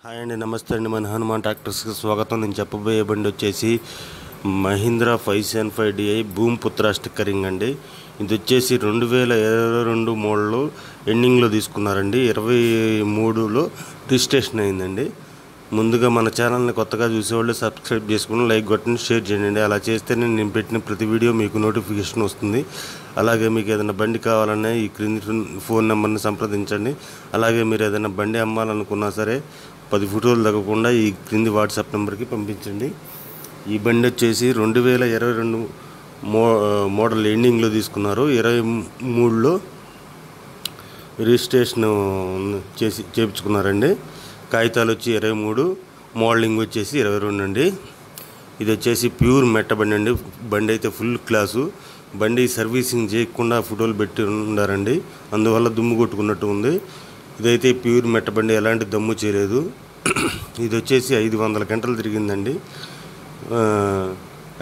Hi అండి, నమస్తే అండి. మన హనుమాన్ ట్రాక్టర్స్కి స్వాగతం. నేను చెప్పబోయే బండి వచ్చేసి మహీంద్రా 575DI భూమిపుత్ర స్టిక్కరింగ్ అండి. ఇది వచ్చేసి 2022 మోడల్ ఎండింగ్లో తీసుకున్నారండి. 23లో రిజిస్ట్రేషన్ అయిందండి. ముందుగా మన ఛానల్ని కొత్తగా చూసేవాళ్ళు సబ్స్క్రైబ్ చేసుకుని లైక్ కొట్టండి, షేర్ చేయండి. అలా చేస్తేనే నేను పెట్టిన ప్రతి వీడియో మీకు నోటిఫికేషన్ వస్తుంది. అలాగే మీకు ఏదైనా బండి కావాలన్నా ఈ క్రింది ఫోన్ నెంబర్ని సంప్రదించండి. అలాగే మీరు ఏదైనా బండి అమ్మాలనుకున్నా సరే 10 ఫోటోలు తగ్గకుండా ఈ క్రింది వాట్సాప్ నెంబర్కి పంపించండి. ఈ బండి వచ్చేసి 2022 మోడల్ ఎండింగ్లో తీసుకున్నారు. 23లో రిజిస్ట్రేషన్ చేయించుకున్నారండి. కాగితాలు వచ్చి 23, మోడలింగ్ వచ్చేసి 22 అండి. ఇది వచ్చేసి ప్యూర్ మెట్ట బండి అండి. బండి అయితే ఫుల్ క్లాసు. బండి సర్వీసింగ్ చేయకుండా ఫోటోలు పెట్టి ఉన్నారండి, అందువల్ల దుమ్ము కొట్టుకున్నట్టు ఉంది. ఇదైతే ప్యూర్ మెట్ట బండి, ఎలాంటి దమ్ము చేయలేదు. ఇది వచ్చేసి 500 గంటలు తిరిగిందండి.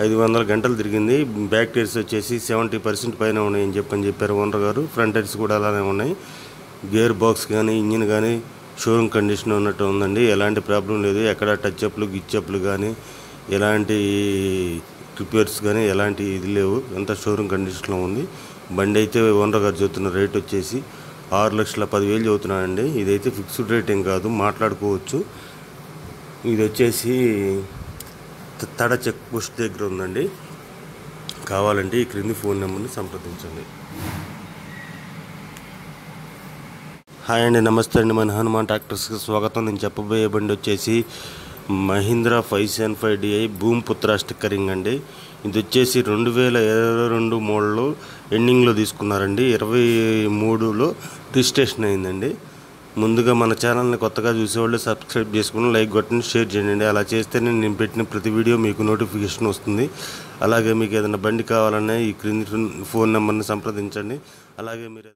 500 గంటలు తిరిగింది. బ్యాక్ టైర్స్ వచ్చేసి 70% పైన ఉన్నాయని చెప్పారు ఓనర్ గారు. ఫ్రంట్ టైర్స్ కూడా అలానే ఉన్నాయి. గేర్ బాక్స్ కానీ ఇంజిన్ కానీ షోరూమ్ కండిషన్ ఉన్నట్టు ఉందండి. ఎలాంటి ప్రాబ్లం లేదు. ఎక్కడ టచ్ అప్లు గిచ్చప్లు కానీ ఎలాంటి రిపేర్స్ కానీ ఎలాంటి ఇది లేవు. అంతా షోరూమ్ కండిషన్లో ఉంది. బండి అయితే ఓనర్ గారు చెబుతున్న రేట్ వచ్చేసి 6,10,000 చెబుతున్నానండి. ఇదైతే ఫిక్స్డ్ రేట్ ఏం కాదు, మాట్లాడుకోవచ్చు. ఇది వచ్చేసి తడ చెక్ పోస్ట్ దగ్గర ఉందండి. కావాలంటే ఈ క్రింది ఫోన్ నెంబర్ని సంప్రదించండి. హాయ్ అండి, నమస్తే అండి. మన హనుమాన్ ట్రాక్టర్స్కి స్వాగతం. నేను చెప్పబోయే బండి వచ్చేసి మహీంద్రా 575DI భూమిపుత్ర స్టిక్కరింగ్ అండి. ఇది వచ్చేసి 2022 మోడల్ ఎండింగ్లో తీసుకున్నారండి. 23లో రిజిస్ట్రేషన్ అయిందండి. ముందుగా మన ఛానల్ని కొత్తగా చూసేవాళ్ళు సబ్స్క్రైబ్ చేసుకుని లైక్ కొట్టండి, షేర్ చేయండి. అలా చేస్తేనే నేను పెట్టిన ప్రతి వీడియో మీకు నోటిఫికేషన్ వస్తుంది. అలాగే మీకు ఏదైనా బండి కావాలన్నా ఈ క్రింది ఫోన్ నెంబర్ని సంప్రదించండి. అలాగే మీరు